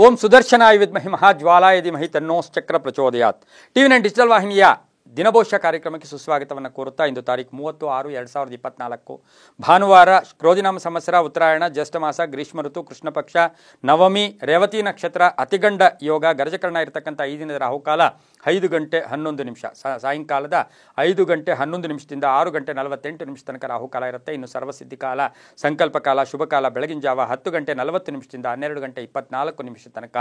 ಓಂ ಸುದರ್ಶನಾಯ ವಿದ್ಮಹಿ ಮಹಾಜ್ವಾಲಾಯ ಧೀಮಹಿ ತನ್ನೋಶ್ಚಕ್ರ ಪ್ರಚೋದಯಾತ್. ಟಿವಿ9 ಡಿಜಿಟಲ್ ವಾಹಿನಿಯ ದಿನಭವಿಷ್ಯ ಕಾರ್ಯಕ್ರಮಕ್ಕೆ ಸುಸ್ವಾಗತವನ್ನು ಕೋರುತ್ತಾ ಇಂದು ತಾರೀಕು 30/6/2024 ಭಾನುವಾರ, ಕ್ರೋಧಿನಾಮ ಸಂವತ್ಸರ, ಉತ್ತರಾಯಣ, ಜ್ಯೇಷ್ಠ ಮಾಸ, ಗ್ರೀಷ್ಮ ಋತು, ಕೃಷ್ಣ ಪಕ್ಷ, ನವಮಿ, ರೇವತಿ ನಕ್ಷತ್ರ, ಅತಿಗಂಡ ಯೋಗ, ಗರಜಕರ್ಣ ಇರತಕ್ಕಂಥ ಈ ದಿನದ ರಾಹುಕಾಲ 5 ಗಂಟೆ 11 ನಿಮಿಷ, ಸಾಯಂಕಾಲದ 5 ಗಂಟೆ 11 ನಿಮಿಷದಿಂದ 6 ಗಂಟೆ 48 ನಿಮಿಷ ತನಕ ರಾಹುಕಾಲ ಇರುತ್ತೆ. ಇನ್ನು ಸರ್ವಸಿದ್ಧಿ ಕಾಲ, ಸಂಕಲ್ಪ ಕಾಲ, ಶುಭ ಕಾಲ ಬೆಳಗಿನ ಜಾವ 10 ಗಂಟೆ 40 ನಿಮಿಷದಿಂದ 12 ಗಂಟೆ 24 ನಿಮಿಷ ತನಕ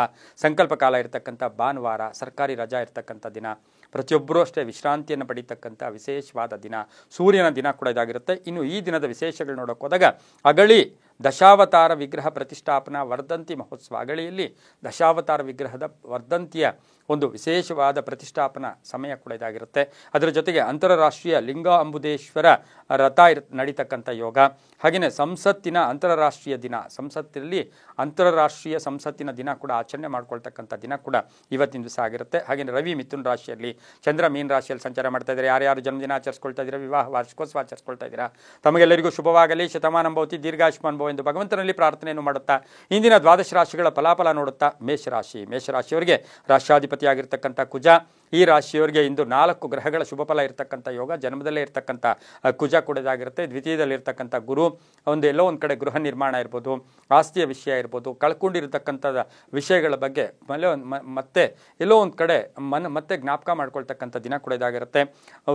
ಸಂಕಲ್ಪ ಕಾಲ ಇರತಕ್ಕಂಥ ಭಾನುವಾರ, ಸರ್ಕಾರಿ ರಜಾ ಇರತಕ್ಕಂಥ ದಿನ, ಪ್ರತಿಯೊಬ್ಬರೂ ಅಷ್ಟೇ ವಿಶ್ರಾಂತಿಯನ್ನು ಪಡೀತಕ್ಕಂಥ ವಿಶೇಷವಾದ ದಿನ, ಸೂರ್ಯನ ದಿನ ಕೂಡ ಇದಾಗಿರುತ್ತೆ. ಇನ್ನು ಈ ದಿನದ ವಿಶೇಷಗಳು ನೋಡೋಕೆ ಹೋದಾಗ ಅಗಳಿ ದಶಾವತಾರ ವಿಗ್ರಹ ಪ್ರತಿಷ್ಠಾಪನಾ ವರ್ಧಂತಿ ಮಹೋತ್ಸವ, ಅಗಳಿಯಲ್ಲಿ ದಶಾವತಾರ ವಿಗ್ರಹದ ವರ್ಧಂತಿಯ ಒಂದು ವಿಶೇಷವಾದ ಪ್ರತಿಷ್ಠಾಪನಾ ಸಮಯ ಕೂಡ ಇದಾಗಿರುತ್ತೆ. ಅದರ ಜೊತೆಗೆ ಅಂತಾರಾಷ್ಟ್ರೀಯ ಲಿಂಗ ಅಂಬುದೇಶ್ವರ ರಥ ನಡೀತಕ್ಕಂಥ ಯೋಗ, ಹಾಗೆಯೇ ಸಂಸತ್ತಿನ ಅಂತಾರಾಷ್ಟ್ರೀಯ ದಿನ, ಸಂಸತ್ತಿನಲ್ಲಿ ಅಂತಾರಾಷ್ಟ್ರೀಯ ಸಂಸತ್ತಿನ ದಿನ ಕೂಡ ಆಚರಣೆ ಮಾಡ್ಕೊಳ್ತಕ್ಕಂಥ ದಿನ ಕೂಡ ಇವತ್ತಿನ ದಿವಸ ಆಗಿರುತ್ತೆ. ಹಾಗೆಯೇ ರವಿ ಮಿಥುನ್ ರಾಶಿಯಲ್ಲಿ, ಚಂದ್ರ ಮೀನ ರಾಶಿಯಲ್ಲಿ ಸಂಚಾರ ಮಾಡ್ತಾ ಇದ್ದಾರೆ. ಯಾರ್ಯಾರು ಜನ್ಮದಿನ ಆಚರಿಸ್ಕೊಳ್ತಾ ಇದ್ದೀರಾ, ವಿವಾಹ ವಾರ್ಷಿಕೋತ್ಸವ ಆಚರಿಸ್ಕೊಳ್ತಾ ಇದ್ದೀರಾ, ತಮಗೆಲ್ಲರಿಗೂ ಶುಭವಾಗಲಿ, ಶತಮಾನಂ ಭವತಿ, ದೀರ್ಘಾಯುಷ್ಮಾನ್ ಭವ ಎಂದು ಭಗವಂತನಲ್ಲಿ ಪ್ರಾರ್ಥನೆಯನ್ನು ಮಾಡುತ್ತಾ ಇಂದಿನ ದ್ವಾದಶ ರಾಶಿಗಳ ಫಲಾಫಲ ನೋಡುತ್ತಾ ಮೇಷರಾಶಿಯವರಿಗೆ ರಾಶ್ಯಾಧಿಪತಿಯಾಗಿರ್ತಕ್ಕಂಥ ಕುಜ, ಈ ರಾಶಿಯವರಿಗೆ ಇಂದು 4 ಗ್ರಹಗಳ ಶುಭಫಲ ಇರತಕ್ಕಂಥ ಯೋಗ, ಜನ್ಮದಲ್ಲೇ ಇರತಕ್ಕಂಥ ಕುಜ ಕೂಡ ಇದಾಗಿರುತ್ತೆ. ದ್ವಿತೀಯದಲ್ಲಿ ಇರತಕ್ಕಂಥ ಗುರು, ಎಲ್ಲೋ ಒಂದು ಕಡೆ ಗೃಹ ನಿರ್ಮಾಣ ಇರ್ಬೋದು, ಆಸ್ತಿಯ ವಿಷಯ ಇರ್ಬೋದು, ಕಳ್ಕೊಂಡಿರತಕ್ಕಂಥ ವಿಷಯಗಳ ಬಗ್ಗೆ ಮತ್ತೆ ಎಲ್ಲೋ ಒಂದು ಕಡೆ ಮತ್ತೆ ಜ್ಞಾಪಕ ಮಾಡ್ಕೊಳ್ತಕ್ಕಂಥ ದಿನ ಕೂಡ ಇದಾಗಿರುತ್ತೆ.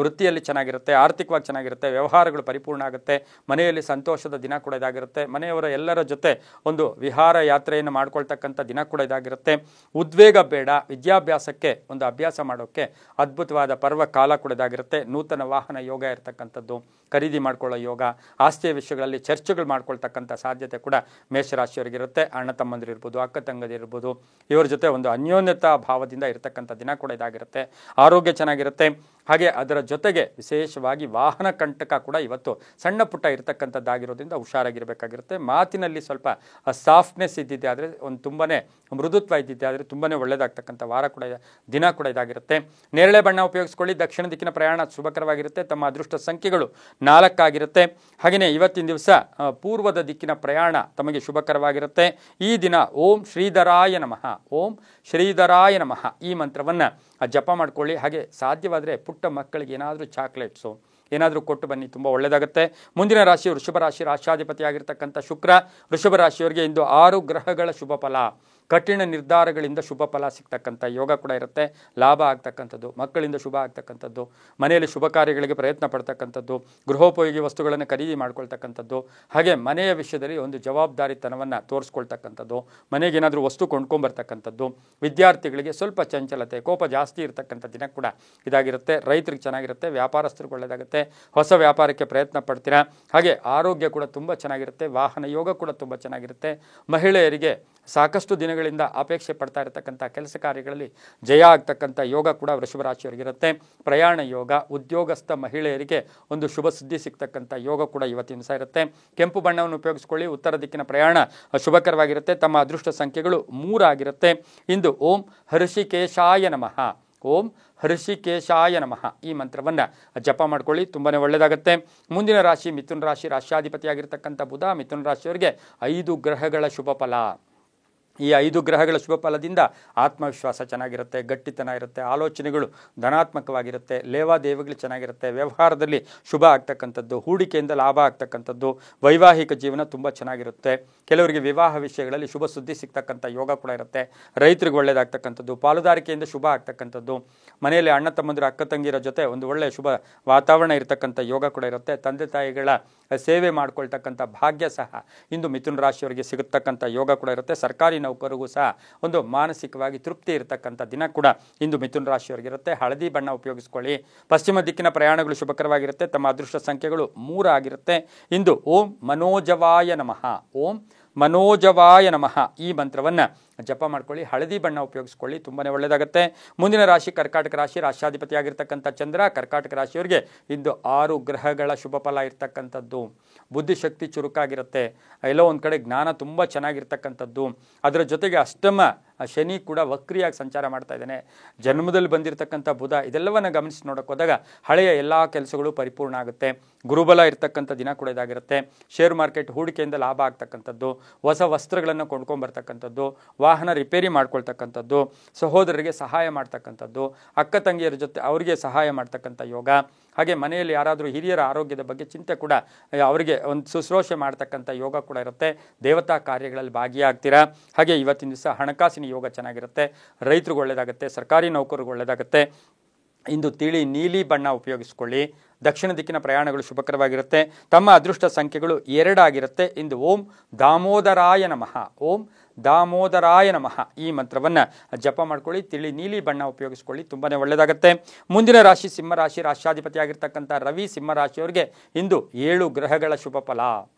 ವೃತ್ತಿಯಲ್ಲಿ ಚೆನ್ನಾಗಿರುತ್ತೆ, ಆರ್ಥಿಕವಾಗಿ ಚೆನ್ನಾಗಿರುತ್ತೆ, ವ್ಯವಹಾರಗಳು ಪರಿಪೂರ್ಣ ಆಗುತ್ತೆ, ಮನೆಯಲ್ಲಿ ಸಂತೋಷದ ದಿನ ಕೂಡ ಇದಾಗಿರುತ್ತೆ, ಮನೆಯವರ ಎಲ್ಲರ ಜೊತೆ ಒಂದು ವಿಹಾರ ಯಾತ್ರೆಯನ್ನು ಮಾಡ್ಕೊಳ್ತಕ್ಕಂಥ ದಿನ ಕೂಡ ಇದಾಗಿರುತ್ತೆ. ಉದ್ವೇಗ ಬೇಡ, ವಿದ್ಯಾಭ್ಯಾಸಕ್ಕೆ ಒಂದು ಅಭ್ಯಾಸ ಮಾಡೋಕ್ಕೆ ಅದ್ಭುತವಾದ ಪರ್ವ ಕಾಲ ಕೂಡ ಇದಾಗಿರುತ್ತೆ. ನೂತನ ವಾಹನ ಯೋಗ ಇರತಕ್ಕಂಥದ್ದು, ಖರೀದಿ ಮಾಡ್ಕೊಳ್ಳೋ ಯೋಗ, ಆಸ್ತಿಯ ವಿಷಯಗಳಲ್ಲಿ ಚರ್ಚೆಗಳು ಮಾಡ್ಕೊಳ್ತಕ್ಕಂಥ ಸಾಧ್ಯತೆ ಕೂಡ ಮೇಷರಾಶಿಯವರಿಗಿರುತ್ತೆ. ಅಣ್ಣ ತಮ್ಮಂದಿರಿರ್ಬೋದು, ಅಕ್ಕ ತಂಗದಿರ್ಬೋದು, ಇವರ ಜೊತೆ ಒಂದು ಅನ್ಯೋನ್ಯತಾ ಭಾವದಿಂದ ಇರತಕ್ಕಂಥ ದಿನ ಕೂಡ ಇದಾಗಿರುತ್ತೆ. ಆರೋಗ್ಯ ಚೆನ್ನಾಗಿರುತ್ತೆ. ಹಾಗೆ ಅದರ ಜೊತೆಗೆ ವಿಶೇಷವಾಗಿ ವಾಹನ ಕಂಟಕ ಕೂಡ ಇವತ್ತು ಸಣ್ಣ ಪುಟ್ಟ ಇರತಕ್ಕಂಥದ್ದಾಗಿರೋದ್ರಿಂದ ಹುಷಾರಾಗಿರಬೇಕಾಗಿರುತ್ತೆ. ಮಾತಿನಲ್ಲಿ ಸ್ವಲ್ಪ ಸಾಫ್ಟ್ನೆಸ್ ಇದ್ದಿದ್ದೆ ಆದರೆ, ಒಂದು ತುಂಬಾ ಮೃದುತ್ವ ಇದ್ದಿದ್ದೆ ಆದರೆ ತುಂಬಾ ಒಳ್ಳೆಯದಾಗ್ತಕ್ಕಂಥ ವಾರ ಕೂಡ ದಿನ ಕೂಡ ಇದಾಗಿರುತ್ತೆ. ನೇರಳೆ ಬಣ್ಣ ಉಪಯೋಗಿಸ್ಕೊಳ್ಳಿ. ದಕ್ಷಿಣ ದಿಕ್ಕಿನ ಪ್ರಯಾಣ ಶುಭಕರವಾಗಿರುತ್ತೆ. ತಮ್ಮ ಅದೃಷ್ಟ ಸಂಖ್ಯೆಗಳು 4 ಆಗಿರುತ್ತೆ. ಹಾಗೆಯೇ ಇವತ್ತಿನ ದಿವಸ ಪೂರ್ವದ ದಿಕ್ಕಿನ ಪ್ರಯಾಣ ತಮಗೆ ಶುಭಕರವಾಗಿರುತ್ತೆ. ಈ ದಿನ ಓಂ ಶ್ರೀಧರಾಯ ನಮಃ, ಓಂ ಶ್ರೀಧರಾಯ ನಮಃ ಈ ಮಂತ್ರವನ್ನು ಜಪ ಮಾಡ್ಕೊಳ್ಳಿ. ಹಾಗೆ ಸಾಧ್ಯವಾದರೆ ಪುಟ್ಟ ಮಕ್ಕಳಿಗೆ ಏನಾದರೂ ಚಾಕ್ಲೇಟ್ಸು ಏನಾದರೂ ಕೊಟ್ಟು ಬನ್ನಿ, ತುಂಬ ಒಳ್ಳೆಯದಾಗುತ್ತೆ. ಮುಂದಿನ ರಾಶಿ ವೃಷಭ ರಾಶಿ, ರಾಶ್ಯಾಧಿಪತಿಯಾಗಿರ್ತಕ್ಕಂಥ ಶುಕ್ರ. ವೃಷಭ ರಾಶಿಯವರಿಗೆ ಇಂದು 6 ಗ್ರಹಗಳ ಶುಭ ಫಲ, ಕಠಿಣ ನಿರ್ಧಾರಗಳಿಂದ ಶುಭ ಫಲ ಸಿಗ್ತಕ್ಕಂಥ ಯೋಗ ಕೂಡ ಇರುತ್ತೆ. ಲಾಭ ಆಗ್ತಕ್ಕಂಥದ್ದು, ಮಕ್ಕಳಿಂದ ಶುಭ ಆಗ್ತಕ್ಕಂಥದ್ದು, ಮನೆಯಲ್ಲಿ ಶುಭ ಕಾರ್ಯಗಳಿಗೆ ಪ್ರಯತ್ನ ಪಡ್ತಕ್ಕಂಥದ್ದು, ಗೃಹೋಪಯೋಗಿ ವಸ್ತುಗಳನ್ನು ಖರೀದಿ ಮಾಡ್ಕೊಳ್ತಕ್ಕಂಥದ್ದು, ಹಾಗೆ ಮನೆಯ ವಿಷಯದಲ್ಲಿ ಒಂದು ಜವಾಬ್ದಾರಿತನವನ್ನು ತೋರಿಸ್ಕೊಳ್ತಕ್ಕಂಥದ್ದು, ಮನೆಗೇನಾದರೂ ವಸ್ತು ಕೊಂಡ್ಕೊಂಬರ್ತಕ್ಕಂಥದ್ದು, ವಿದ್ಯಾರ್ಥಿಗಳಿಗೆ ಸ್ವಲ್ಪ ಚಂಚಲತೆ, ಕೋಪ ಜಾಸ್ತಿ ಇರತಕ್ಕಂಥ ದಿನ ಕೂಡ ಇದಾಗಿರುತ್ತೆ. ರೈತರಿಗೆ ಚೆನ್ನಾಗಿರುತ್ತೆ, ವ್ಯಾಪಾರಸ್ಥರಿಗೆ ಒಳ್ಳೆಯದಾಗುತ್ತೆ, ಹೊಸ ವ್ಯಾಪಾರಕ್ಕೆ ಪ್ರಯತ್ನ ಪಡ್ತೀರಾ. ಹಾಗೆ ಆರೋಗ್ಯ ಕೂಡ ತುಂಬ ಚೆನ್ನಾಗಿರುತ್ತೆ, ವಾಹನ ಯೋಗ ಕೂಡ ತುಂಬ ಚೆನ್ನಾಗಿರುತ್ತೆ. ಮಹಿಳೆಯರಿಗೆ ಸಾಕಷ್ಟು ದಿನಗಳಿಂದ ಅಪೇಕ್ಷೆ ಪಡ್ತಾ ಇರತಕ್ಕಂಥ ಕೆಲಸ ಕಾರ್ಯಗಳಲ್ಲಿ ಜಯ ಆಗ್ತಕ್ಕಂಥ ಯೋಗ ಕೂಡ ವೃಷಭ ರಾಶಿಯವರಿಗಿರುತ್ತೆ. ಪ್ರಯಾಣ ಯೋಗ, ಉದ್ಯೋಗಸ್ಥ ಮಹಿಳೆಯರಿಗೆ ಒಂದು ಶುಭ ಸುದ್ದಿ ಸಿಗ್ತಕ್ಕಂಥ ಯೋಗ ಕೂಡ ಇವತ್ತಿನ ದಿವಸ ಇರುತ್ತೆ. ಕೆಂಪು ಬಣ್ಣವನ್ನು ಉಪಯೋಗಿಸ್ಕೊಳ್ಳಿ. ಉತ್ತರ ದಿಕ್ಕಿನ ಪ್ರಯಾಣ ಶುಭಕರವಾಗಿರುತ್ತೆ. ತಮ್ಮ ಅದೃಷ್ಟ ಸಂಖ್ಯೆಗಳು 3 ಆಗಿರುತ್ತೆ. ಇಂದು ಓಂ ಹೃಷಿಕೇಶಾಯ ನಮಃ, ಓಂ ಹೃಷಿಕೇಶಾಯ ನಮಃ ಈ ಮಂತ್ರವನ್ನು ಜಪ ಮಾಡ್ಕೊಳ್ಳಿ, ತುಂಬಾ ಒಳ್ಳೆಯದಾಗುತ್ತೆ. ಮುಂದಿನ ರಾಶಿ ಮಿಥುನ ರಾಶಿ, ರಾಶ್ಯಾಧಿಪತಿಯಾಗಿರ್ತಕ್ಕಂಥ ಬುಧ. ಮಿಥುನ ರಾಶಿಯವರಿಗೆ 5 ಗ್ರಹಗಳ ಶುಭ ಫಲ. ಈ 5 ಗ್ರಹಗಳ ಶುಭ ಫಲದಿಂದ ಆತ್ಮವಿಶ್ವಾಸ ಚೆನ್ನಾಗಿರುತ್ತೆ, ಗಟ್ಟಿತನ ಇರುತ್ತೆ, ಆಲೋಚನೆಗಳು ಧನಾತ್ಮಕವಾಗಿರುತ್ತೆ, ಲೇವಾದೇವಿಗಳು ಚೆನ್ನಾಗಿರುತ್ತೆ, ವ್ಯವಹಾರದಲ್ಲಿ ಶುಭ ಆಗ್ತಕ್ಕಂಥದ್ದು, ಹೂಡಿಕೆಯಿಂದ ಲಾಭ ಆಗ್ತಕ್ಕಂಥದ್ದು, ವೈವಾಹಿಕ ಜೀವನ ತುಂಬ ಚೆನ್ನಾಗಿರುತ್ತೆ. ಕೆಲವರಿಗೆ ವಿವಾಹ ವಿಷಯಗಳಲ್ಲಿ ಶುಭ ಸುದ್ದಿ ಸಿಗ್ತಕ್ಕಂಥ ಯೋಗ ಕೂಡ ಇರುತ್ತೆ. ರೈತರಿಗೆ ಒಳ್ಳೆಯದಾಗ್ತಕ್ಕಂಥದ್ದು, ಪಾಲುದಾರಿಕೆಯಿಂದ ಶುಭ ಆಗ್ತಕ್ಕಂಥದ್ದು, ಮನೆಯಲ್ಲಿ ಅಣ್ಣ ತಮ್ಮಂದಿರ ಅಕ್ಕ ತಂಗಿರ ಜೊತೆ ಒಂದು ಒಳ್ಳೆಯ ಶುಭ ವಾತಾವರಣ ಇರತಕ್ಕಂಥ ಯೋಗ ಕೂಡ ಇರುತ್ತೆ. ತಂದೆ ತಾಯಿಗಳ ಸೇವೆ ಮಾಡ್ಕೊಳ್ತಕ್ಕಂಥ ಭಾಗ್ಯ ಸಹ ಇಂದು ಮಿಥುನ ರಾಶಿಯವರಿಗೆ ಸಿಗತಕ್ಕಂಥ ಯೋಗ ಕೂಡ ಇರುತ್ತೆ. ಸರ್ಕಾರಿ ನೌಕರಿಗೂ ಸಹ ಒಂದು ಮಾನಸಿಕವಾಗಿ ತೃಪ್ತಿ ಇರತಕ್ಕಂಥ ದಿನ ಕೂಡ ಇಂದು ಮಿಥುನ ರಾಶಿಯವರಿಗಿರುತ್ತೆ. ಹಳದಿ ಬಣ್ಣ ಉಪಯೋಗಿಸ್ಕೊಳ್ಳಿ. ಪಶ್ಚಿಮ ದಿಕ್ಕಿನ ಪ್ರಯಾಣಗಳು ಶುಭಕರವಾಗಿರುತ್ತೆ. ತಮ್ಮ ಅದೃಷ್ಟ ಸಂಖ್ಯೆಗಳು 3 ಆಗಿರುತ್ತೆ. ಇಂದು ಓಂ ಮನೋಜವಾಯ ನಮಃ, ಓಂ ಮನೋಜವಾಯ ನಮಃ ಈ ಮಂತ್ರವನ್ನು ಜಪ ಮಾಡ್ಕೊಳ್ಳಿ. ಹಳದಿ ಬಣ್ಣ ಉಪಯೋಗಿಸ್ಕೊಳ್ಳಿ, ತುಂಬಾ ಒಳ್ಳೆಯದಾಗುತ್ತೆ. ಮುಂದಿನ ರಾಶಿ ಕರ್ಕಾಟಕ ರಾಶಿ, ರಾಶ್ಯಾಧಿಪತಿಯಾಗಿರ್ತಕ್ಕಂಥ ಚಂದ್ರ. ಕರ್ಕಾಟಕ ರಾಶಿಯವರಿಗೆ ಇಂದು 6 ಗ್ರಹಗಳ ಶುಭ ಫಲ ಇರ್ತಕ್ಕಂಥದ್ದು. ಬುದ್ಧಿಶಕ್ತಿ ಚುರುಕಾಗಿರುತ್ತೆ, ಎಲ್ಲೋ ಒಂದು ಕಡೆ ಜ್ಞಾನ ತುಂಬ ಚೆನ್ನಾಗಿರ್ತಕ್ಕಂಥದ್ದು, ಅದರ ಜೊತೆಗೆ ಅಷ್ಟಮ ಶನಿ ಕೂಡ ವಕ್ರಿಯಾಗಿ ಸಂಚಾರ ಮಾಡ್ತಾ ಇದ್ದಾನೆ, ಜನ್ಮದಲ್ಲಿ ಬಂದಿರತಕ್ಕಂಥ ಬುಧ, ಇದೆಲ್ಲವನ್ನು ಗಮನಿಸಿ ನೋಡೋಕೆ ಹೋದಾಗ ಹಳೆಯ ಎಲ್ಲ ಕೆಲಸಗಳು ಪರಿಪೂರ್ಣ ಆಗುತ್ತೆ. ಗುರುಬಲ ಇರ್ತಕ್ಕಂಥ ದಿನ ಕೂಡ ಇದಾಗಿರುತ್ತೆ. ಶೇರ್ ಮಾರ್ಕೆಟ್ ಹೂಡಿಕೆಯಿಂದ ಲಾಭ ಆಗ್ತಕ್ಕಂಥದ್ದು, ಹೊಸ ವಸ್ತ್ರಗಳನ್ನು ಕೊಂಡ್ಕೊಂಬರ್ತಕ್ಕಂಥದ್ದು, ವಾಹನ ರಿಪೇರಿ ಮಾಡ್ಕೊಳ್ತಕ್ಕಂಥದ್ದು, ಸಹೋದರರಿಗೆ ಸಹಾಯ ಮಾಡ್ತಕ್ಕಂಥದ್ದು, ಅಕ್ಕ ತಂಗಿಯರ ಜೊತೆ ಅವರಿಗೆ ಸಹಾಯ ಮಾಡ್ತಕ್ಕಂಥ ಯೋಗ. ಹಾಗೆ ಮನೆಯಲ್ಲಿ ಯಾರಾದರೂ ಹಿರಿಯರ ಆರೋಗ್ಯದ ಬಗ್ಗೆ ಚಿಂತೆ ಕೂಡ ಅವರಿಗೆ ಒಂದು ಶುಶ್ರೂಷೆ ಮಾಡ್ತಕ್ಕಂಥ ಯೋಗ ಕೂಡ ಇರುತ್ತೆ. ದೇವತಾ ಕಾರ್ಯಗಳಲ್ಲಿ ಭಾಗಿಯಾಗ್ತೀರಾ. ಹಾಗೆ ಇವತ್ತಿನ ದಿವಸ ಹಣಕಾಸಿನ ಯೋಗ ಚೆನ್ನಾಗಿರುತ್ತೆ. ರೈತರಿಗೆ ಒಳ್ಳೆಯದಾಗುತ್ತೆ, ಸರ್ಕಾರಿ ನೌಕರರಿಗೆ ಒಳ್ಳೆಯದಾಗುತ್ತೆ. ಇಂದು ತಿಳಿ ನೀಲಿ ಬಣ್ಣ ಉಪಯೋಗಿಸ್ಕೊಳ್ಳಿ. ದಕ್ಷಿಣ ದಿಕ್ಕಿನ ಪ್ರಯಾಣಗಳು ಶುಭಕರವಾಗಿರುತ್ತೆ. ತಮ್ಮ ಅದೃಷ್ಟ ಸಂಖ್ಯೆಗಳು 2 ಆಗಿರುತ್ತೆ. ಇಂದು ಓಂ ದಾಮೋದರಾಯ ನಮಃ, ಓಂ ದಾಮೋದರಾಯ ನಮಃ ಈ ಮಂತ್ರವನ್ನು ಜಪ ಮಾಡ್ಕೊಳ್ಳಿ. ತಿಳಿ ನೀಲಿ ಬಣ್ಣ ಉಪಯೋಗಿಸ್ಕೊಳ್ಳಿ, ತುಂಬಾ ಒಳ್ಳೆಯದಾಗುತ್ತೆ. ಮುಂದಿನ ರಾಶಿ ಸಿಂಹರಾಶಿ. ರಾಷ್ಟ್ರಾಧಿಪತಿ ಆಗಿರ್ತಕ್ಕಂಥ ರವಿ ಸಿಂಹರಾಶಿಯವರಿಗೆ ಇಂದು 7 ಗ್ರಹಗಳ ಶುಭ ಫಲ.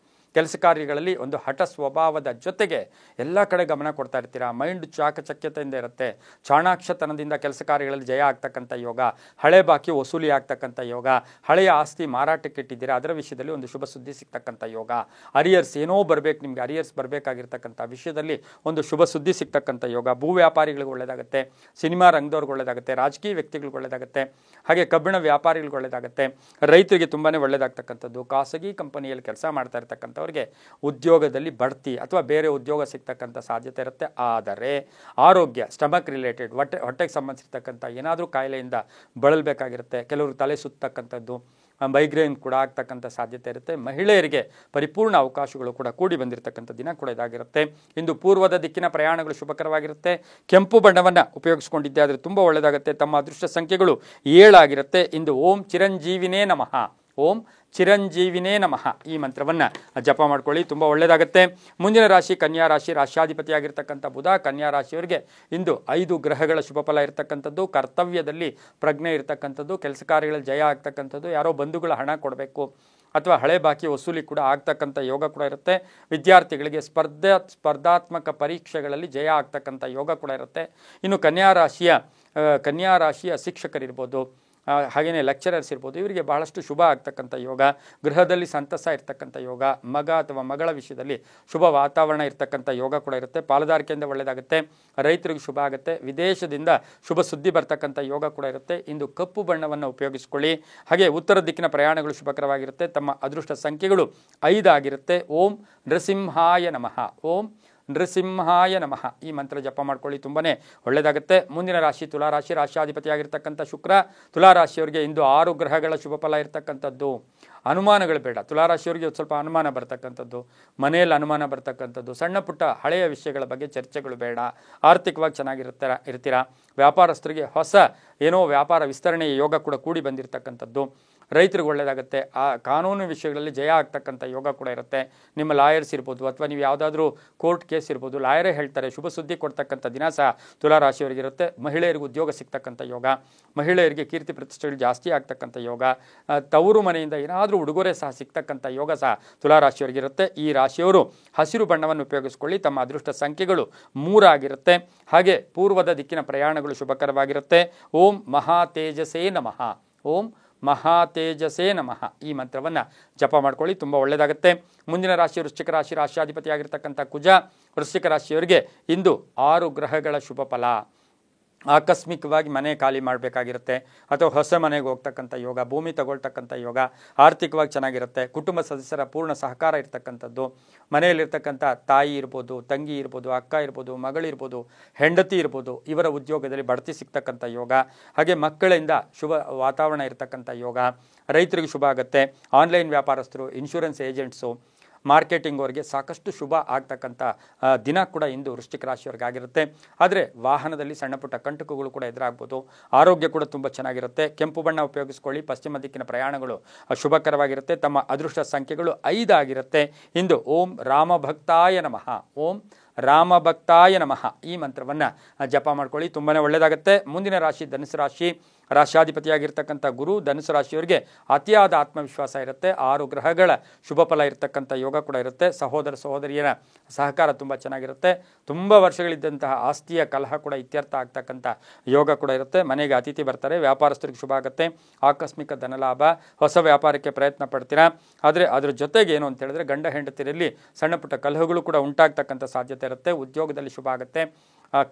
ಕೆಲಸ ಕಾರ್ಯಗಳಲ್ಲಿ ಒಂದು ಹಠ ಸ್ವಭಾವದ ಜೊತೆಗೆ ಎಲ್ಲ ಕಡೆ ಗಮನ ಕೊಡ್ತಾ ಇರ್ತೀರಾ. ಮೈಂಡ್ ಚಾಕಚಕ್ಯತೆಯಿಂದ ಇರುತ್ತೆ. ಚಾಣಾಕ್ಷತನದಿಂದ ಕೆಲಸ ಕಾರ್ಯಗಳಲ್ಲಿ ಜಯ ಆಗ್ತಕ್ಕಂಥ ಯೋಗ. ಹಳೆ ಬಾಕಿ ವಸೂಲಿ ಆಗ್ತಕ್ಕಂಥ ಯೋಗ. ಹಳೆಯ ಆಸ್ತಿ ಮಾರಾಟಕ್ಕೆ ಇಟ್ಟಿದ್ದೀರಾ, ಅದರ ವಿಷಯದಲ್ಲಿ ಒಂದು ಶುಭ ಸುದ್ದಿ ಸಿಗ್ತಕ್ಕಂಥ ಯೋಗ. ಅರಿಯರ್ಸ್ ಏನೋ ಬರಬೇಕು, ನಿಮಗೆ ಅರಿಯರ್ಸ್ ಬರಬೇಕಾಗಿರ್ತಕ್ಕಂಥ ವಿಷಯದಲ್ಲಿ ಒಂದು ಶುಭ ಸುದ್ದಿ ಸಿಗ್ತಕ್ಕಂಥ ಯೋಗ. ಭೂ ವ್ಯಾಪಾರಿಗಳಿಗೆ ಒಳ್ಳೆಯದಾಗುತ್ತೆ, ಸಿನಿಮಾ ರಂಗದವ್ರಿಗೆ ಒಳ್ಳೆಯದಾಗುತ್ತೆ, ರಾಜಕೀಯ ವ್ಯಕ್ತಿಗಳಿಗೆ ಒಳ್ಳೆಯದಾಗುತ್ತೆ, ಹಾಗೆ ಕಬ್ಬಿಣ ವ್ಯಾಪಾರಿಗಳಿಗೆ ಒಳ್ಳೆಯದಾಗುತ್ತೆ, ರೈತರಿಗೆ ತುಂಬಾ ಒಳ್ಳೆಯದಾಗ್ತಕ್ಕಂಥದ್ದು. ಖಾಸಗಿ ಕಂಪನಿಯಲ್ಲಿ ಕೆಲಸ ಮಾಡ್ತಾ ಇರ್ತಕ್ಕಂಥ ಅವರಿಗೆ ಉದ್ಯೋಗದಲ್ಲಿ ಬಡ್ತಿ ಅಥವಾ ಬೇರೆ ಉದ್ಯೋಗ ಸಿಗ್ತಕ್ಕಂಥ ಸಾಧ್ಯತೆ ಇರುತ್ತೆ. ಆದರೆ ಆರೋಗ್ಯ, ಸ್ಟಮಕ್ ರಿಲೇಟೆಡ್, ಹೊಟ್ಟೆಗೆ ಸಂಬಂಧಿಸಿರ್ತಕ್ಕಂಥ ಏನಾದರೂ ಕಾಯಿಲೆಯಿಂದ ಬಳಲಬೇಕಾಗಿರುತ್ತೆ. ಕೆಲವರು ತಲೆ ಸುತ್ತಕ್ಕಂಥದ್ದು, ಮೈಗ್ರೇನ್ ಕೂಡ ಆಗ್ತಕ್ಕಂಥ ಸಾಧ್ಯತೆ ಇರುತ್ತೆ. ಮಹಿಳೆಯರಿಗೆ ಪರಿಪೂರ್ಣ ಅವಕಾಶಗಳು ಕೂಡ ಕೂಡಿ ಬಂದಿರತಕ್ಕಂಥ ದಿನ ಕೂಡ ಇದಾಗಿರುತ್ತೆ. ಇಂದು ಪೂರ್ವದ ದಿಕ್ಕಿನ ಪ್ರಯಾಣಗಳು ಶುಭಕರವಾಗಿರುತ್ತೆ. ಕೆಂಪು ಬಣ್ಣವನ್ನು ಉಪಯೋಗಿಸ್ಕೊಂಡಿದ್ದೆ ಆದರೆ ತುಂಬ ಒಳ್ಳೆಯದಾಗುತ್ತೆ. ತಮ್ಮ ಅದೃಷ್ಟ ಸಂಖ್ಯೆಗಳು 7 ಆಗಿರುತ್ತೆ. ಇಂದು ಓಂ ಚಿರಂಜೀವಿನೇ ನಮಃ, ಓಂ ಚಿರಂಜೀವಿನೇ ನಮಃ ಈ ಮಂತ್ರವನ್ನು ಜಪ ಮಾಡ್ಕೊಳ್ಳಿ, ತುಂಬ ಒಳ್ಳೆಯದಾಗುತ್ತೆ. ಮುಂದಿನ ರಾಶಿ ಕನ್ಯಾ ರಾಶಿ. ರಾಶ್ಯಾಧಿಪತಿಯಾಗಿರ್ತಕ್ಕಂಥ ಬುಧ ಕನ್ಯಾ ರಾಶಿಯವರಿಗೆ ಇಂದು 5 ಗ್ರಹಗಳ ಶುಭ ಫಲ ಇರತಕ್ಕಂಥದ್ದು. ಕರ್ತವ್ಯದಲ್ಲಿ ಪ್ರಜ್ಞೆ ಇರತಕ್ಕಂಥದ್ದು, ಕೆಲಸ ಕಾರ್ಯಗಳಲ್ಲಿ ಜಯ ಆಗ್ತಕ್ಕಂಥದ್ದು, ಯಾರೋ ಬಂಧುಗಳ ಹಣ ಕೊಡಬೇಕು ಅಥವಾ ಹಳೆ ಬಾಕಿ ವಸೂಲಿ ಕೂಡ ಆಗ್ತಕ್ಕಂಥ ಯೋಗ ಕೂಡ ಇರುತ್ತೆ. ವಿದ್ಯಾರ್ಥಿಗಳಿಗೆ ಸ್ಪರ್ಧಾತ್ಮಕ ಪರೀಕ್ಷೆಗಳಲ್ಲಿ ಜಯ ಆಗ್ತಕ್ಕಂಥ ಯೋಗ ಕೂಡ ಇರುತ್ತೆ. ಇನ್ನು ಕನ್ಯಾ ರಾಶಿಯ ಶಿಕ್ಷಕರಿರ್ಬೋದು, ಹಾಗೆಯೇ ಲೆಕ್ಚರರ್ಸ್ ಇರ್ಬೋದು, ಇವರಿಗೆ ಬಹಳಷ್ಟು ಶುಭ ಆಗ್ತಕ್ಕಂಥ ಯೋಗ. ಗೃಹದಲ್ಲಿ ಸಂತಸ ಇರ್ತಕ್ಕಂಥ ಯೋಗ. ಮಗ ಅಥವಾ ಮಗಳ ವಿಷಯದಲ್ಲಿ ಶುಭ ವಾತಾವರಣ ಇರ್ತಕ್ಕಂಥ ಯೋಗ ಕೂಡ ಇರುತ್ತೆ. ಪಾಲುದಾರಿಕೆಯಿಂದ ಒಳ್ಳೆಯದಾಗುತ್ತೆ. ರೈತರಿಗೆ ಶುಭ ಆಗುತ್ತೆ. ವಿದೇಶದಿಂದ ಶುಭ ಸುದ್ದಿ ಬರ್ತಕ್ಕಂಥ ಯೋಗ ಕೂಡ ಇರುತ್ತೆ. ಇಂದು ಕಪ್ಪು ಬಣ್ಣವನ್ನು ಉಪಯೋಗಿಸ್ಕೊಳ್ಳಿ. ಹಾಗೆ ಉತ್ತರ ದಿಕ್ಕಿನ ಪ್ರಯಾಣಗಳು ಶುಭಕರವಾಗಿರುತ್ತೆ. ತಮ್ಮ ಅದೃಷ್ಟ ಸಂಖ್ಯೆಗಳು 5 ಆಗಿರುತ್ತೆ. ಓಂ ನೃಸಿಂಹಾಯ ನಮಃ, ಓಂ ನೃಸಿಂಹಾಯ ನಮಃ ಈ ಮಂತ್ರ ಜಪ ಮಾಡ್ಕೊಳ್ಳಿ, ತುಂಬಾ ಒಳ್ಳೆಯದಾಗುತ್ತೆ. ಮುಂದಿನ ರಾಶಿ ತುಲಾರಾಶಿ. ರಾಶ್ಯಾಧಿಪತಿಯಾಗಿರ್ತಕ್ಕಂಥ ಶುಕ್ರ ತುಲಾರಾಶಿಯವರಿಗೆ ಇಂದು 6 ಗ್ರಹಗಳ ಶುಭ ಫಲ ಇರ್ತಕ್ಕಂಥದ್ದು. ಅನುಮಾನಗಳು ಬೇಡ. ತುಲಾರಾಶಿಯವರಿಗೆ ಸ್ವಲ್ಪ ಅನುಮಾನ ಬರ್ತಕ್ಕಂಥದ್ದು, ಮನೆಯಲ್ಲಿ ಅನುಮಾನ ಬರ್ತಕ್ಕಂಥದ್ದು, ಸಣ್ಣ ಪುಟ್ಟ ಹಳೆಯ ವಿಷಯಗಳ ಬಗ್ಗೆ ಚರ್ಚೆಗಳು ಬೇಡ. ಆರ್ಥಿಕವಾಗಿ ಇರ್ತೀರಾ. ವ್ಯಾಪಾರಸ್ಥರಿಗೆ ಹೊಸ ವ್ಯಾಪಾರ ವಿಸ್ತರಣೆಯ ಯೋಗ ಕೂಡ ಕೂಡಿ ಬಂದಿರತಕ್ಕಂಥದ್ದು. ರೈತರಿಗೆ ಒಳ್ಳೆಯದಾಗುತ್ತೆ. ಆ ಕಾನೂನು ವಿಷಯಗಳಲ್ಲಿ ಜಯ ಆಗ್ತಕ್ಕಂಥ ಯೋಗ ಕೂಡ ಇರುತ್ತೆ. ನಿಮ್ಮ ಲಾಯರ್ಸ್ ಇರ್ಬೋದು ಅಥವಾ ನೀವು ಯಾವುದಾದ್ರೂ ಕೋರ್ಟ್ ಕೇಸ್ ಇರ್ಬೋದು, ಲಾಯರೇ ಹೇಳ್ತಾರೆ, ಶುಭ ಸುದ್ದಿ ಕೊಡ್ತಕ್ಕಂಥ ದಿನ ಸಹ ತುಲಾರಾಶಿಯವರಿಗೆ ಇರುತ್ತೆ. ಮಹಿಳೆಯರಿಗೆ ಉದ್ಯೋಗ ಸಿಗ್ತಕ್ಕಂಥ ಯೋಗ. ಮಹಿಳೆಯರಿಗೆ ಕೀರ್ತಿ ಪ್ರತಿಷ್ಠೆಗಳು ಜಾಸ್ತಿ ಆಗ್ತಕ್ಕಂಥ ಯೋಗ. ತವರು ಮನೆಯಿಂದ ಏನಾದರೂ ಉಡುಗೊರೆ ಸಹ ಸಿಗ್ತಕ್ಕಂಥ ಯೋಗ ಸಹ ತುಲಾರಾಶಿಯವರಿಗೆ ಇರುತ್ತೆ. ಈ ರಾಶಿಯವರು ಹಸಿರು ಬಣ್ಣವನ್ನು ಉಪಯೋಗಿಸ್ಕೊಳ್ಳಿ. ತಮ್ಮ ಅದೃಷ್ಟ ಸಂಖ್ಯೆಗಳು 3 ಆಗಿರುತ್ತೆ. ಹಾಗೆ ಪೂರ್ವದ ದಿಕ್ಕಿನ ಪ್ರಯಾಣಗಳು ಶುಭಕರವಾಗಿರುತ್ತೆ. ಓಂ ಮಹಾ ತೇಜಸೇ ನಮಃ, ಓಂ ಮಹಾ ತೇಜಸೇ ನಮಃ ಈ ಮಂತ್ರವನ್ನು ಜಪ ಮಾಡ್ಕೊಳ್ಳಿ, ತುಂಬ ಒಳ್ಳೆಯದಾಗುತ್ತೆ. ಮುಂದಿನ ರಾಶಿ ವೃಶ್ಚಿಕ ರಾಶಿ. ರಾಶ್ಯಾಧಿಪತಿಯಾಗಿರ್ತಕ್ಕಂಥ ಕುಜ ವೃಶ್ಚಿಕ ರಾಶಿಯವರಿಗೆ ಇಂದು 6 ಗ್ರಹಗಳ ಶುಭ ಫಲ. ಆಕಸ್ಮಿಕವಾಗಿ ಮನೆ ಖಾಲಿ ಮಾಡಬೇಕಾಗಿರುತ್ತೆ ಅಥವಾ ಹೊಸ ಮನೆಗೆ ಹೋಗ್ತಕ್ಕಂಥ ಯೋಗ, ಭೂಮಿ ತಗೊಳ್ತಕ್ಕಂಥ ಯೋಗ. ಆರ್ಥಿಕವಾಗಿ ಚೆನ್ನಾಗಿರುತ್ತೆ. ಕುಟುಂಬ ಸದಸ್ಯರ ಪೂರ್ಣ ಸಹಕಾರ ಇರ್ತಕ್ಕಂಥದ್ದು. ಮನೆಯಲ್ಲಿರ್ತಕ್ಕಂಥ ತಾಯಿ ಇರ್ಬೋದು, ತಂಗಿ ಇರ್ಬೋದು, ಅಕ್ಕ ಇರ್ಬೋದು, ಮಗಳಿರ್ಬೋದು, ಹೆಂಡತಿ ಇರ್ಬೋದು, ಇವರ ಉದ್ಯೋಗದಲ್ಲಿ ಬಡ್ತಿ ಸಿಗ್ತಕ್ಕಂಥ ಯೋಗ. ಹಾಗೆ ಮಕ್ಕಳಿಂದ ಶುಭ ವಾತಾವರಣ ಇರ್ತಕ್ಕಂಥ ಯೋಗ. ರೈತರಿಗೆ ಶುಭ ಆಗುತ್ತೆ. ಆನ್ಲೈನ್ ವ್ಯಾಪಾರಸ್ಥರು, ಇನ್ಶೂರೆನ್ಸ್ ಏಜೆಂಟ್ಸು, ಮಾರ್ಕೆಟಿಂಗ್ ಅವರಿಗೆ ಸಾಕಷ್ಟು ಶುಭ ಆಗ್ತಕ್ಕಂಥ ದಿನ ಕೂಡ ಇಂದು ವೃಶ್ಚಿಕ ರಾಶಿಯವರಿಗೆ ಆಗಿರುತ್ತೆ. ಆದರೆ ವಾಹನದಲ್ಲಿ ಸಣ್ಣ ಪುಟ್ಟ ಕಂಟಕಗಳು ಕೂಡ ಎದುರಾಗ್ಬೋದು. ಆರೋಗ್ಯ ಕೂಡ ತುಂಬ ಚೆನ್ನಾಗಿರುತ್ತೆ. ಕೆಂಪು ಬಣ್ಣ ಉಪಯೋಗಿಸ್ಕೊಳ್ಳಿ. ಪಶ್ಚಿಮ ದಿಕ್ಕಿನ ಪ್ರಯಾಣಗಳು ಶುಭಕರವಾಗಿರುತ್ತೆ. ತಮ್ಮ ಅದೃಷ್ಟ ಸಂಖ್ಯೆಗಳು 5 ಆಗಿರುತ್ತೆ. ಇಂದು ಓಂ ರಾಮಭಕ್ತಾಯ ನಮಃ, ಓಂ ರಾಮಭಕ್ತಾಯ ನಮಃ ಈ ಮಂತ್ರವನ್ನು ಜಪ ಮಾಡ್ಕೊಳ್ಳಿ, ತುಂಬಾ ಒಳ್ಳೆಯದಾಗುತ್ತೆ. ಮುಂದಿನ ರಾಶಿ ಧನುಸು ರಾಶಿ. ರಾಶ್ಯಾಧಿಪತಿಯಾಗಿರ್ತಕ್ಕಂಥ ಗುರು ಧನುಸು ರಾಶಿಯವರಿಗೆ ಅತಿಯಾದ ಆತ್ಮವಿಶ್ವಾಸ ಇರುತ್ತೆ. 6 ಗ್ರಹಗಳ ಶುಭ ಫಲ ಇರತಕ್ಕಂಥ ಯೋಗ ಕೂಡ ಇರುತ್ತೆ. ಸಹೋದರ ಸಹೋದರಿಯರ ಸಹಕಾರ ತುಂಬ ಚೆನ್ನಾಗಿರುತ್ತೆ. ತುಂಬ ವರ್ಷಗಳಿದ್ದಂತಹ ಆಸ್ತಿಯ ಕಲಹ ಕೂಡ ಇತ್ಯರ್ಥ ಆಗ್ತಕ್ಕಂಥ ಯೋಗ ಕೂಡ ಇರುತ್ತೆ. ಮನೆಗೆ ಅತಿಥಿ ಬರ್ತಾರೆ. ವ್ಯಾಪಾರಸ್ಥರಿಗೆ ಶುಭ ಆಗುತ್ತೆ. ಆಕಸ್ಮಿಕ ಧನಲಾಭ. ಹೊಸ ವ್ಯಾಪಾರಕ್ಕೆ ಪ್ರಯತ್ನ ಪಡ್ತೀರಾ. ಆದರೆ ಅದ್ರ ಜೊತೆಗೆ ಏನು ಅಂತ ಹೇಳಿದ್ರೆ ಗಂಡ ಹೆಂಡತಿರಲ್ಲಿ ಸಣ್ಣ ಪುಟ್ಟ ಕಲಹಗಳು ಕೂಡ ಉಂಟಾಗ್ತಕ್ಕಂಥ ಸಾಧ್ಯತೆ ಇರುತ್ತೆ. ಉದ್ಯೋಗದಲ್ಲಿ ಶುಭ ಆಗುತ್ತೆ.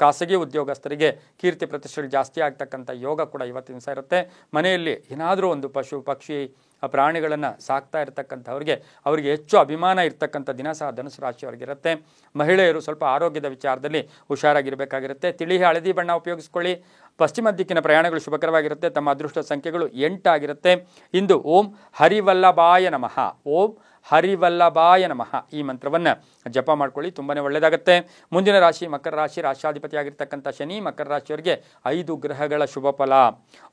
ಖಾಸಗಿ ಉದ್ಯೋಗಸ್ಥರಿಗೆ ಕೀರ್ತಿ ಪ್ರತಿಷ್ಠೆಗಳು ಜಾಸ್ತಿ ಆಗ್ತಕ್ಕಂಥ ಯೋಗ ಕೂಡ ಇವತ್ತಿನ ದಿವಸ ಇರುತ್ತೆ. ಮನೆಯಲ್ಲಿ ಏನಾದರೂ ಒಂದು ಪಶು ಪಕ್ಷಿ ಪ್ರಾಣಿಗಳನ್ನು ಸಾಕ್ತಾ ಇರತಕ್ಕಂಥವ್ರಿಗೆ ಅವರಿಗೆ ಹೆಚ್ಚು ಅಭಿಮಾನ ಇರ್ತಕ್ಕಂಥ ದಿನ ಸಹ ಧನುಸು ರಾಶಿಯವರಿಗಿರುತ್ತೆ. ಮಹಿಳೆಯರು ಸ್ವಲ್ಪ ಆರೋಗ್ಯದ ವಿಚಾರದಲ್ಲಿ ಹುಷಾರಾಗಿರಬೇಕಾಗಿರುತ್ತೆ. ತಿಳಿ ಹಳದಿ ಬಣ್ಣ ಉಪಯೋಗಿಸ್ಕೊಳ್ಳಿ. ಪಶ್ಚಿಮ ದಿಕ್ಕಿನ ಪ್ರಯಾಣಗಳು ಶುಭಕರವಾಗಿರುತ್ತೆ. ತಮ್ಮ ಅದೃಷ್ಟ ಸಂಖ್ಯೆಗಳು 8 ಆಗಿರುತ್ತೆ. ಇಂದು ಓಂ ಹರಿವಲ್ಲಭಾಯ ನಮಃ, ಓಂ ಹರಿವಲ್ಲಭಾಯ ನಮಃ ಈ ಮಂತ್ರವನ್ನು ಜಪ ಮಾಡ್ಕೊಳ್ಳಿ, ತುಂಬಾ ಒಳ್ಳೆಯದಾಗುತ್ತೆ. ಮುಂದಿನ ರಾಶಿ ಮಕರ ರಾಶಿ. ರಾಶಾಧಿಪತಿಯಾಗಿರ್ತಕ್ಕಂಥ ಶನಿ ಮಕರ ರಾಶಿಯವರಿಗೆ 5 ಗ್ರಹಗಳ ಶುಭ ಫಲ.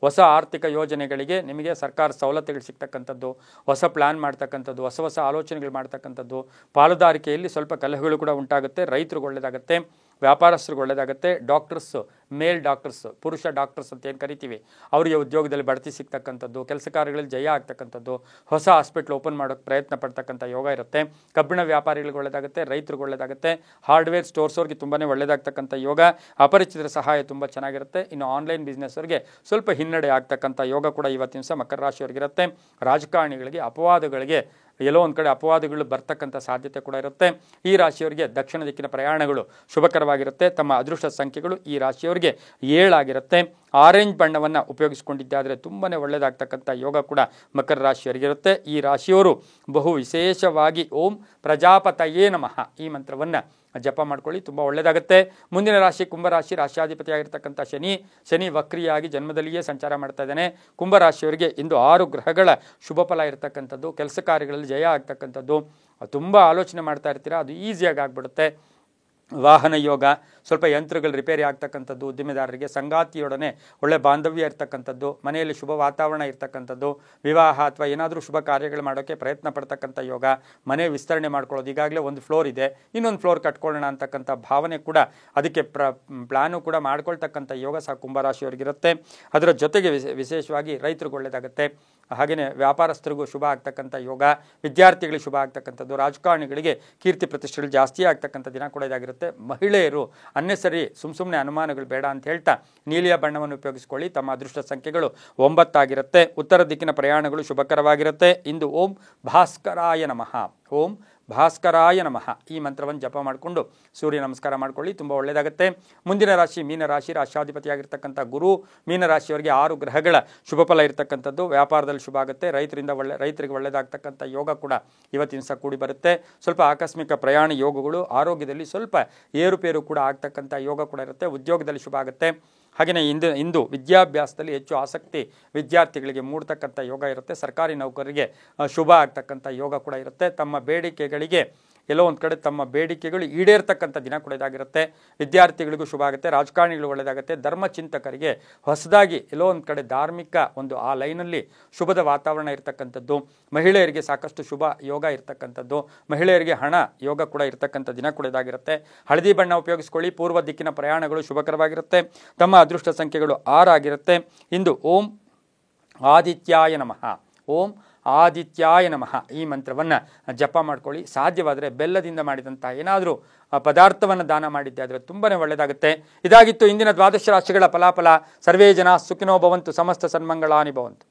ಹೊಸ ಆರ್ಥಿಕ ಯೋಜನೆಗಳಿಗೆ ನಿಮಗೆ ಸರ್ಕಾರ ಸವಲತ್ತುಗಳು ಸಿಗ್ತಕ್ಕಂಥದ್ದು, ಹೊಸ ಪ್ಲಾನ್ ಮಾಡ್ತಕ್ಕಂಥದ್ದು, ಹೊಸ ಹೊಸ ಆಲೋಚನೆಗಳು ಮಾಡ್ತಕ್ಕಂಥದ್ದು, ಪಾಲುದಾರಿಕೆಯಲ್ಲಿ ಸ್ವಲ್ಪ ಕಲಹಗಳು ಕೂಡ ಉಂಟಾಗುತ್ತೆ. ರೈತರಿಗೆ ಒಳ್ಳೆಯದಾಗುತ್ತೆ, ವ್ಯಾಪಾರಸ್ಥರಿಗೆ ಒಳ್ಳೆಯದಾಗುತ್ತೆ. ಡಾಕ್ಟರ್ಸ್, ಮೇಲ್ ಡಾಕ್ಟರ್ಸ್, ಪುರುಷ ಡಾಕ್ಟರ್ಸ್ ಅಂತ ಏನು ಕರಿತೀವಿ ಅವರಿಗೆ ಉದ್ಯೋಗದಲ್ಲಿ ಬಡ್ತಿ ಸಿಗ್ತಕ್ಕಂಥದ್ದು, ಕೆಲಸ ಕಾರ್ಯಗಳಲ್ಲಿ ಜಯ ಆಗ್ತಕ್ಕಂಥದ್ದು, ಹೊಸ ಹಾಸ್ಪಿಟ್ಲ್ ಓಪನ್ ಮಾಡೋಕ್ಕೆ ಪ್ರಯತ್ನ ಪಡ್ತಕ್ಕಂಥ ಯೋಗ ಇರುತ್ತೆ. ಕಬ್ಬಿಣ ವ್ಯಾಪಾರಿಗಳಿಗೆ ಒಳ್ಳೆಯದಾಗುತ್ತೆ, ರೈತರಿಗೆ ಒಳ್ಳೆಯದಾಗುತ್ತೆ. ಹಾರ್ಡ್ವೇರ್ ಸ್ಟೋರ್ಸವ್ರಿಗೆ ತುಂಬಾ ಒಳ್ಳೆಯದಾಗ್ತಕ್ಕಂಥ ಯೋಗ. ಅಪರಿಚಿತರ ಸಹಾಯ ತುಂಬ ಚೆನ್ನಾಗಿರುತ್ತೆ. ಇನ್ನು ಆನ್ಲೈನ್ ಬಿಸ್ನೆಸ್ವರಿಗೆ ಸ್ವಲ್ಪ ಹಿನ್ನಡೆ ಆಗ್ತಕ್ಕಂಥ ಯೋಗ ಕೂಡ ಇವತ್ತಿನ ದಿವಸ ಮಕರ ರಾಶಿಯವರಿಗಿರುತ್ತೆ. ರಾಜಕಾರಣಿಗಳಿಗೆ ಅಪವಾದಗಳಿಗೆ ಎಲ್ಲೋ ಒಂದು ಕಡೆ ಅಪವಾದಗಳು ಬರ್ತಕ್ಕಂಥ ಸಾಧ್ಯತೆ ಕೂಡ ಇರುತ್ತೆ. ಈ ರಾಶಿಯವರಿಗೆ ದಕ್ಷಿಣ ದಿಕ್ಕಿನ ಪ್ರಯಾಣಗಳು ಶುಭಕರವಾಗಿರುತ್ತೆ. ತಮ್ಮ ಅದೃಷ್ಟ ಸಂಖ್ಯೆಗಳು ಈ ರಾಶಿಯವರಿಗೆ 7 ಆಗಿರುತ್ತೆ. ಆರೆಂಜ್ ಬಣ್ಣವನ್ನು ಉಪಯೋಗಿಸಿಕೊಂಡಿದ್ದಾದರೆ ತುಂಬಾ ಒಳ್ಳೆಯದಾಗ್ತಕ್ಕಂಥ ಯೋಗ ಕೂಡ ಮಕರ ರಾಶಿಯವರಿಗಿರುತ್ತೆ. ಈ ರಾಶಿಯವರು ಬಹು ವಿಶೇಷವಾಗಿ ಓಂ ಪ್ರಜಾಪತಯೇ ನಮಃ ಈ ಮಂತ್ರವನ್ನು ಜಪ ಮಾಡ್ಕೊಳ್ಳಿ, ತುಂಬ ಒಳ್ಳೆಯದಾಗುತ್ತೆ. ಮುಂದಿನ ರಾಶಿ ಕುಂಭರಾಶಿ. ರಾಶಿಯಾಧಿಪತಿಯಾಗಿರ್ತಕ್ಕಂಥ ಶನಿ ವಕ್ರಿಯಾಗಿ ಜನ್ಮದಲ್ಲಿಯೇ ಸಂಚಾರ ಮಾಡ್ತಾ ಇದ್ದಾನೆ. ಕುಂಭರಾಶಿಯವರಿಗೆ ಇಂದು 6 ಗ್ರಹಗಳ ಶುಭ ಫಲ ಇರತಕ್ಕಂಥದ್ದು, ಕೆಲಸ ಕಾರ್ಯಗಳಲ್ಲಿ ಜಯ ಆಗ್ತಕ್ಕಂಥದ್ದು, ತುಂಬ ಆಲೋಚನೆ ಮಾಡ್ತಾ ಇರ್ತೀರಾ, ಅದು ಈಸಿಯಾಗಿ ಆಗ್ಬಿಡುತ್ತೆ. ವಾಹನ ಯೋಗ, ಸ್ವಲ್ಪ ಯಂತ್ರಗಳು ರಿಪೇರಿ ಆಗ್ತಕ್ಕಂಥದ್ದು, ಉದ್ದಿಮೆದಾರರಿಗೆ ಸಂಗಾತಿಯೊಡನೆ ಒಳ್ಳೆ ಬಾಂಧವ್ಯ ಇರ್ತಕ್ಕಂಥದ್ದು, ಮನೆಯಲ್ಲಿ ಶುಭ ವಾತಾವರಣ ಇರ್ತಕ್ಕಂಥದ್ದು, ವಿವಾಹ ಅಥವಾ ಏನಾದರೂ ಶುಭ ಕಾರ್ಯಗಳು ಮಾಡೋಕ್ಕೆ ಪ್ರಯತ್ನ ಪಡ್ತಕ್ಕಂಥ ಯೋಗ, ಮನೆ ವಿಸ್ತರಣೆ ಮಾಡ್ಕೊಳ್ಳೋದು. ಈಗಾಗಲೇ ಒಂದು ಫ್ಲೋರ್ ಇದೆ, ಇನ್ನೊಂದು ಫ್ಲೋರ್ ಕಟ್ಕೊಳ್ಳೋಣ ಅಂತಕ್ಕಂಥ ಭಾವನೆ ಕೂಡ, ಅದಕ್ಕೆ ಪ್ಲಾನು ಕೂಡ ಮಾಡ್ಕೊಳ್ತಕ್ಕಂಥ ಯೋಗ ಸಹ ಕುಂಭರಾಶಿಯವರಿಗಿರುತ್ತೆ. ಅದರ ಜೊತೆಗೆ ವಿಶೇಷವಾಗಿ ರೈತರಿಗೆ ಒಳ್ಳೆಯದಾಗುತ್ತೆ. ಹಾಗೆಯೇ ವ್ಯಾಪಾರಸ್ಥರಿಗೂ ಶುಭ ಆಗ್ತಕ್ಕಂಥ ಯೋಗ, ವಿದ್ಯಾರ್ಥಿಗಳಿಗೆ ಶುಭ ಆಗ್ತಕ್ಕಂಥದ್ದು, ರಾಜಕಾರಣಿಗಳಿಗೆ ಕೀರ್ತಿ ಪ್ರತಿಷ್ಠೆಗಳು ಜಾಸ್ತಿ ಆಗ್ತಕ್ಕಂಥ ದಿನ ಕೂಡ ಇದಾಗಿರುತ್ತೆ. ಮಹಿಳೆಯರು ಅನ್ನೆಸರಿ ಸುಮ್ಮನೆ ಅನುಮಾನಗಳು ಬೇಡ ಅಂತ ಹೇಳ್ತಾ ನೀಲಿಯ ಬಣ್ಣವನ್ನು ಉಪಯೋಗಿಸಿಕೊಳ್ಳಿ. ತಮ್ಮ ಅದೃಷ್ಟ ಸಂಖ್ಯೆಗಳು 9 ಆಗಿರುತ್ತೆ. ಉತ್ತರ ದಿಕ್ಕಿನ ಪ್ರಯಾಣಗಳು ಶುಭಕರವಾಗಿರುತ್ತೆ. ಇಂದು ಓಂ ಭಾಸ್ಕರಾಯ ನಮಃ, ಓಂ ಭಾಸ್ಕರಾಯ ನಮಃ ಈ ಮಂತ್ರವನ್ನು ಜಪ ಮಾಡಿಕೊಂಡು ಸೂರ್ಯ ನಮಸ್ಕಾರ ಮಾಡ್ಕೊಳ್ಳಿ, ತುಂಬ ಒಳ್ಳೆಯದಾಗುತ್ತೆ. ಮುಂದಿನ ರಾಶಿ ಮೀನರಾಶಿ. ರಾಶಿಯಾಧಿಪತಿಯಾಗಿರ್ತಕ್ಕಂಥ ಗುರು ಮೀನರಾಶಿಯವರಿಗೆ 6 ಗ್ರಹಗಳ ಶುಭ ಫಲ ಇರತಕ್ಕಂಥದ್ದು. ವ್ಯಾಪಾರದಲ್ಲಿ ಶುಭ ಆಗುತ್ತೆ. ರೈತರಿಗೆ ಒಳ್ಳೆಯದಾಗ್ತಕ್ಕಂಥ ಯೋಗ ಕೂಡ ಇವತ್ತಿನ ಸಹ ಕೂಡಿ ಬರುತ್ತೆ. ಸ್ವಲ್ಪ ಆಕಸ್ಮಿಕ ಪ್ರಯಾಣ ಯೋಗಗಳು, ಆರೋಗ್ಯದಲ್ಲಿ ಸ್ವಲ್ಪ ಏರುಪೇರು ಕೂಡ ಆಗ್ತಕ್ಕಂಥ ಯೋಗ ಕೂಡ ಇರುತ್ತೆ. ಉದ್ಯೋಗದಲ್ಲಿ ಶುಭ ಆಗುತ್ತೆ. ಹಾಗೆಯೇ ಇಂದು ವಿದ್ಯಾಭ್ಯಾಸದಲ್ಲಿ ಹೆಚ್ಚು ಆಸಕ್ತಿ ವಿದ್ಯಾರ್ಥಿಗಳಿಗೆ ಮೂಡ್ತಕ್ಕಂಥ ಯೋಗ ಇರುತ್ತೆ. ಸರ್ಕಾರಿ ನೌಕರರಿಗೆ ಶುಭ ಆಗ್ತಕ್ಕಂಥ ಯೋಗ ಕೂಡ ಇರುತ್ತೆ. ತಮ್ಮ ಬೇಡಿಕೆಗಳಿಗೆ ಎಲ್ಲೋ ಒಂದು ಕಡೆ ತಮ್ಮ ಬೇಡಿಕೆಗಳು ಈಡೇರ್ತಕ್ಕಂಥ ದಿನ ಕೂಡ ಇದಾಗಿರುತ್ತೆ. ವಿದ್ಯಾರ್ಥಿಗಳಿಗೂ ಶುಭ ಆಗುತ್ತೆ. ರಾಜಕಾರಣಿಗಳು ಒಳ್ಳೆಯದಾಗುತ್ತೆ. ಧರ್ಮಚಿಂತಕರಿಗೆ ಹೊಸದಾಗಿ ಎಲ್ಲೋ ಒಂದು ಕಡೆ ಧಾರ್ಮಿಕ ಆ ಲೈನಲ್ಲಿ ಶುಭದ ವಾತಾವರಣ ಇರತಕ್ಕಂಥದ್ದು, ಮಹಿಳೆಯರಿಗೆ ಸಾಕಷ್ಟು ಶುಭ ಯೋಗ ಇರತಕ್ಕಂಥದ್ದು, ಮಹಿಳೆಯರಿಗೆ ಹಣ ಯೋಗ ಕೂಡ ಇರತಕ್ಕಂಥ ದಿನ ಕೂಡ ಇದಾಗಿರುತ್ತೆ. ಹಳದಿ ಬಣ್ಣ ಉಪಯೋಗಿಸ್ಕೊಳ್ಳಿ. ಪೂರ್ವ ದಿಕ್ಕಿನ ಪ್ರಯಾಣಗಳು ಶುಭಕರವಾಗಿರುತ್ತೆ. ತಮ್ಮ ಅದೃಷ್ಟ ಸಂಖ್ಯೆಗಳು 6 ಆಗಿರುತ್ತೆ. ಇಂದು ಓಂ ಆದಿತ್ಯಾಯ ನಮಃ, ಓಂ ಆದಿತ್ಯಾಯ ನಮಃ ಈ ಮಂತ್ರವನ್ನು ಜಪ ಮಾಡ್ಕೊಳ್ಳಿ. ಸಾಧ್ಯವಾದರೆ ಬೆಲ್ಲದಿಂದ ಮಾಡಿದಂಥ ಏನಾದರೂ ಪದಾರ್ಥವನ್ನು ದಾನ ಮಾಡಿದ್ದೆ ಆದರೆ ತುಂಬಾ ಒಳ್ಳೆಯದಾಗುತ್ತೆ. ಇದಾಗಿತ್ತು ಇಂದಿನ ದ್ವಾದಶ ರಾಶಿಗಳ ಫಲಾಫಲ. ಸರ್ವೇ ಜನ ಸುಖಿನೋ ಭವಂತು, ಸಮಸ್ತ ಸನ್ಮಂಗಳಾನಿ ಭವಂತು.